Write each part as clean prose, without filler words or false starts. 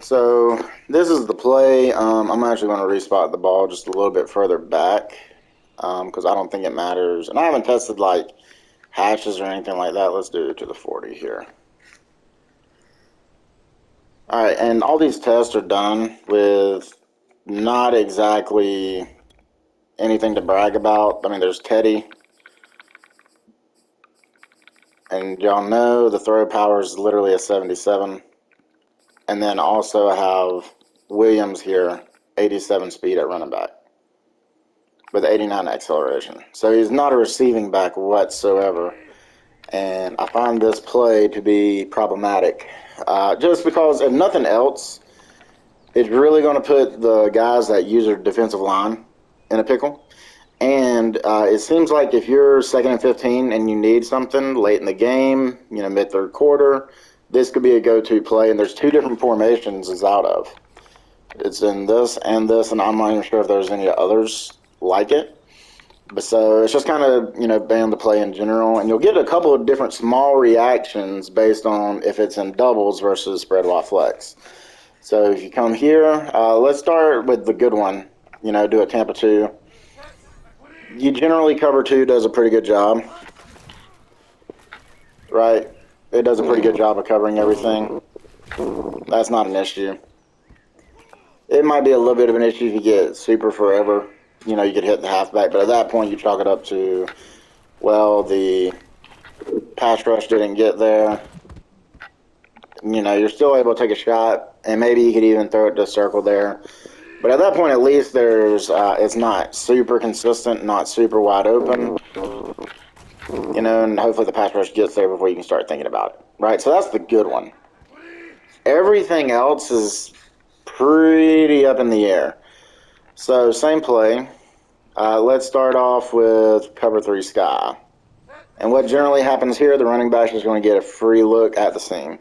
So this is the play. I'm actually going to respot the ball just a little bit further back because I don't think it matters. And I haven't tested like hashes or anything like that. Let's do it to the 40 here. All right, and all these tests are done with not exactly anything to brag about. I mean, there's Teddy, and y'all know the throw power is literally a 77. And then also I have Williams here, 87 speed at running back with 89 acceleration. So he's not a receiving back whatsoever. And I find this play to be problematic just because, if nothing else, it's really going to put the guys that use their defensive line in a pickle. And it seems like if you're second and 15 and you need something late in the game, mid third quarter, this could be a go-to play. And there's two different formations it's out of. It's in this, and I'm not even sure if there's any others like it. But so it's just kind of, banned the play in general. And you'll get a couple of different small reactions based on if it's in doubles versus spread wide flex. So if you come here, let's start with the good one, do a Tampa 2. You generally cover 2 does a pretty good job, right? It does a pretty good job of covering everything. That's not an issue. It might be a little bit of an issue if you get super forever. You could hit the halfback, but at that point you chalk it up to, well, the pass rush didn't get there. You're still able to take a shot, and maybe you could even throw it to circle there. But at that point, at least it's not super consistent, not super wide open, and hopefully the pass rush gets there before you can start thinking about it, right? So that's the good one. Everything else is pretty up in the air. So same play. Let's start off with cover 3 sky. And what generally happens here, the running back is going to get a free look at the seam.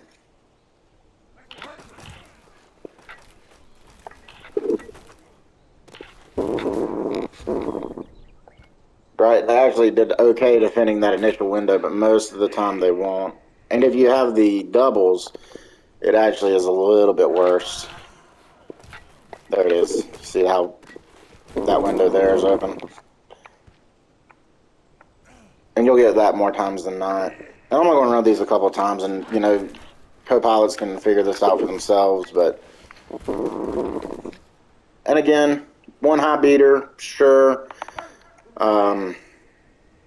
Right, they actually did okay defending that initial window, but most of the time they won't. And if you have the doubles, it actually is a little bit worse. There it is. See how that window there is open? And you'll get that more times than not. And I'm going to run these a couple of times, and, co-pilots can figure this out for themselves, but... And again, one high beater, sure.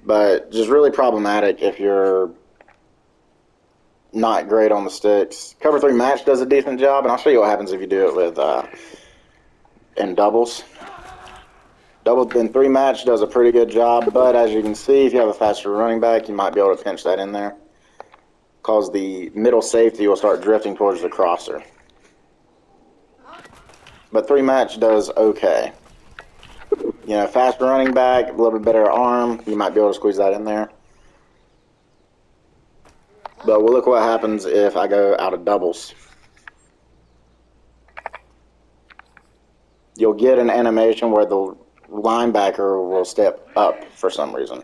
But just really problematic if you're not great on the sticks. Cover 3 match does a decent job, and I'll show you what happens if you do it with in doubles. Double in 3 match does a pretty good job, but as you can see, if you have a faster running back, you might be able to pinch that in there, because the middle safety will start drifting towards the crosser. But 3 match does okay. Faster running back, a little bit better arm, you might be able to squeeze that in there. But we'll look what happens if I go out of doubles. You'll get an animation where the linebacker will step up for some reason.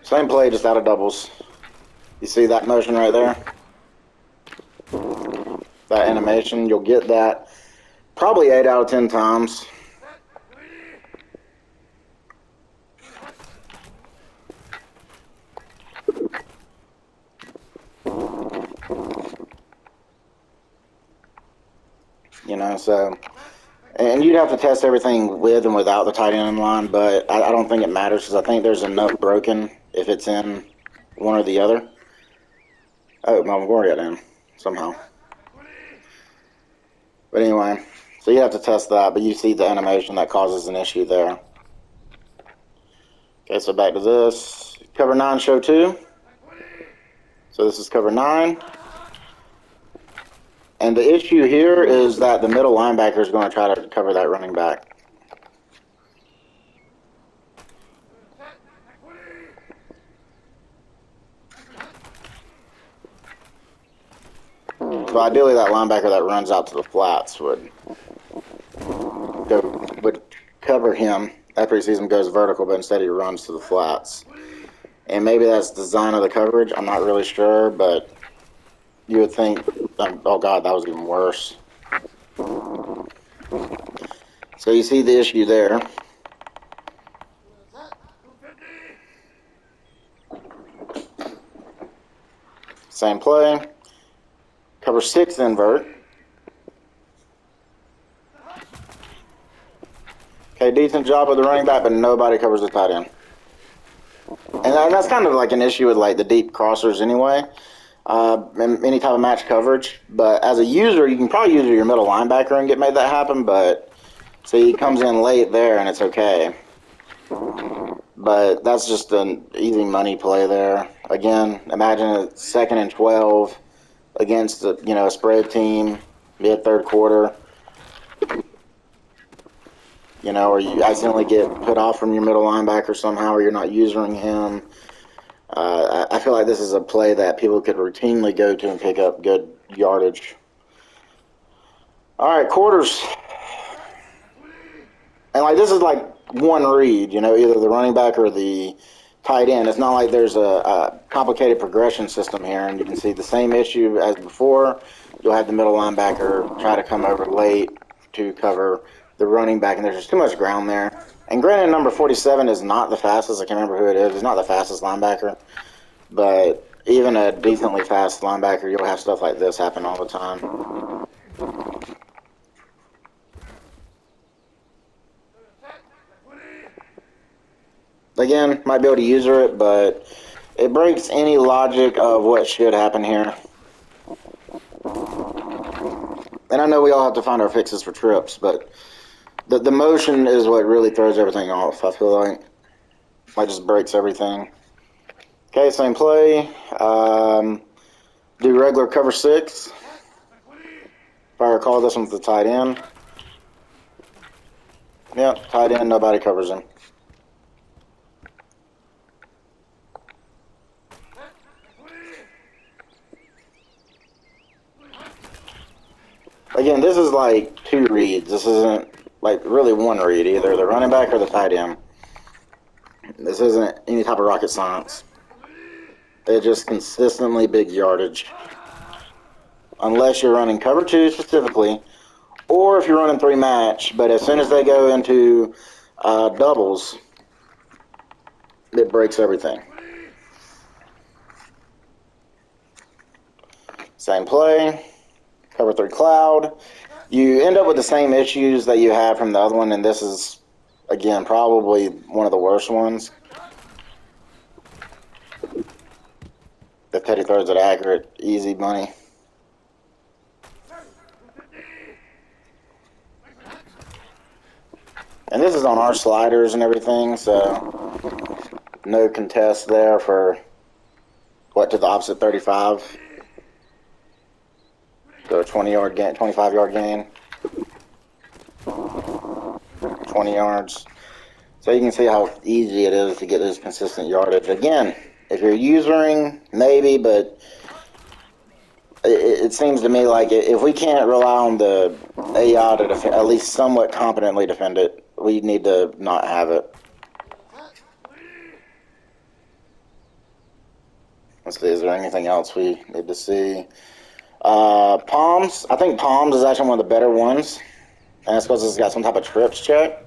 Same play, just out of doubles. You see that motion right there? That animation, you'll get that probably 8 out of 10 times. So, and you'd have to test everything with and without the tight end in line, but I don't think it matters because I think there's enough broken if it's in one or the other. Oh, Montgomery got in somehow. But anyway, so you have to test that, but you see the animation that causes an issue there. Okay, so back to this. Cover 9, show 2. So this is cover 9. And the issue here is that the middle linebacker is going to try to cover that running back. So ideally that linebacker that runs out to the flats would cover him after he sees him goes vertical, but instead he runs to the flats. And maybe that's the design of the coverage. I'm not really sure, but You would think, oh God, that was even worse. So you see the issue there. Same play. Cover 6 invert. Okay, decent job with the running back, but nobody covers the tight end. And that's kind of like an issue with like the deep crossers anyway. Any type of match coverage. But as a user, you can probably use your middle linebacker and get made that happen. But see, he comes in late there, and it's okay. But that's just an easy money play there. Again, imagine a 2nd and 12 against a spread team mid third quarter. Or you accidentally get put off from your middle linebacker somehow, or you're not using him. I feel like this is a play that people could routinely go to and pick up good yardage. All right, quarters. And like this is like one read, either the running back or the tight end. It's not like there's a complicated progression system here, and you can see the same issue as before. You'll have the middle linebacker try to come over late to cover the running back, and there's just too much ground there. And granted, number 47 is not the fastest. I can't remember who it is. He's not the fastest linebacker. But even a decently fast linebacker, you'll have stuff like this happen all the time. Again, might be able to user it, but it breaks any logic of what should happen here. And I know we all have to find our fixes for trips, but the motion is what really throws everything off, I feel like. It just breaks everything. Okay, same play. Do regular cover 6. If I recall, this one's the tight end. Yep, tight end, nobody covers him. Again, this is like 2 reads. This isn't like really 1 read, either the running back or the tight end. This isn't any type of rocket science. It's just consistently big yardage. Unless you're running cover 2 specifically, or if you're running 3 match, but as soon as they go into doubles, it breaks everything. Same play. Cover 3 cloud. You end up with the same issues that you had from the other one, and this is, again, probably one of the worst ones. If Teddy throws it accurate, easy money. And this is on our sliders and everything, so no contest there for, to the opposite 35. So 20-yard gain, 25-yard gain, 20 yards. So you can see how easy it is to get this consistent yardage. Again, if you're using, maybe, but it seems to me like if we can't rely on the AI to defend, at least somewhat competently defend it, we need to not have it. Let's see, is there anything else we need to see? Palms. I think Palms is actually one of the better ones. And that's because it's got some type of trips check.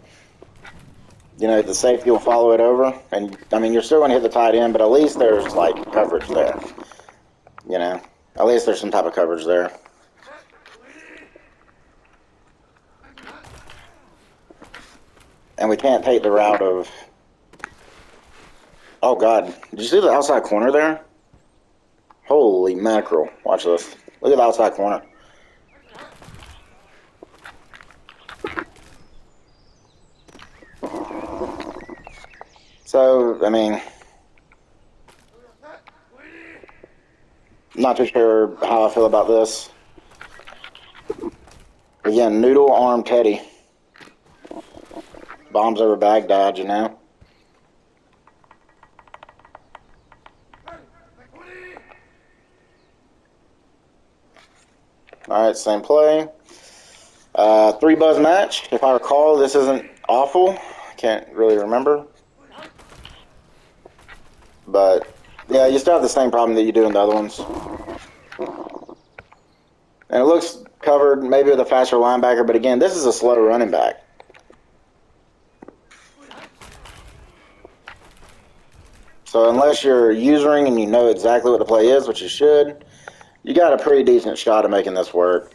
The safety will follow it over. And, I mean, you're still going to hit the tight end, but at least there's, like, coverage there. At least there's some type of coverage there. And we can't take the route of... Oh, God. Did you see the outside corner there? Holy mackerel. Watch this. Look at the outside corner. So, I mean, not too sure how I feel about this. Again, noodle arm Teddy. Bombs over Baghdad, Alright, same play. 3 buzz match. If I recall, this isn't awful. Can't really remember. But, yeah, you still have the same problem that you do in the other ones. And it looks covered, maybe with a faster linebacker, but again, this is a slow running back. So unless you're usering and you know exactly what the play is, which you should, you got a pretty decent shot at making this work.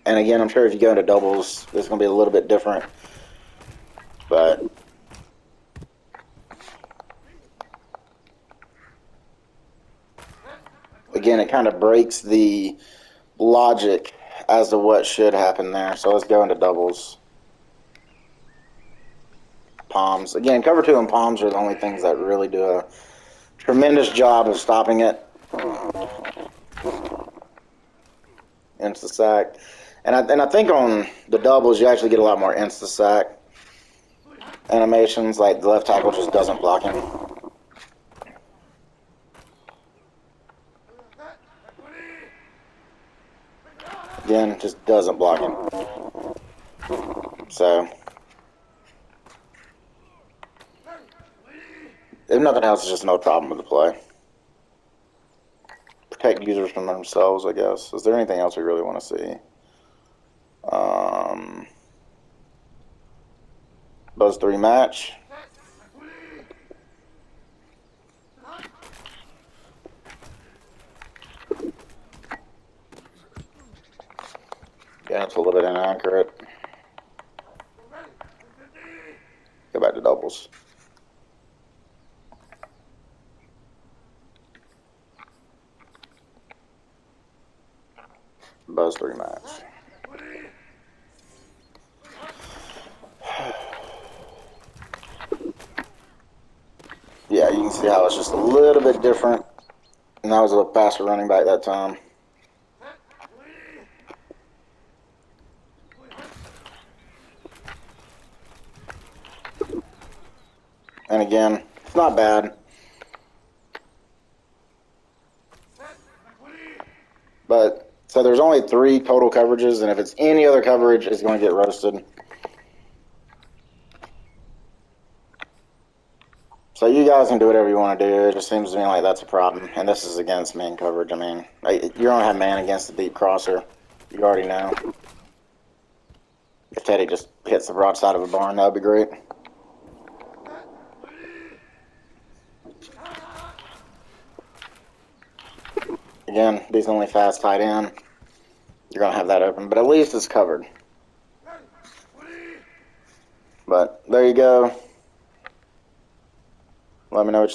And again, I'm sure if you go into doubles, it's going to be a little bit different. But again, it kind of breaks the logic as to what should happen there. So let's go into doubles. Palms. Again, cover two and palms are the only things that really do a tremendous job of stopping it. Insta sack. And I think on the doubles, you actually get a lot more insta sack animations, like the left tackle just doesn't block him. Again, just doesn't block him. So, if nothing else, it's just no problem with the play. Protect users from themselves, I guess. Is there anything else we really want to see? Buzz 3 match. Yeah, it's a little bit inaccurate. Go back to doubles. Buzz 3 match. Yeah, you can see how it's just a little bit different. And that was a little faster running back that time. And again, it's not bad. But, so there's only 3 total coverages, and if it's any other coverage, it's going to get roasted. So you guys can do whatever you want to do. It just seems to me like that's a problem. And this is against man coverage. I mean, you don't have man against the deep crosser. You already know. If Teddy just hits the broadside of a barn, that would be great. Again, these only fast tight end. You're going to have that open. But at least it's covered. But there you go. Let me know what you think.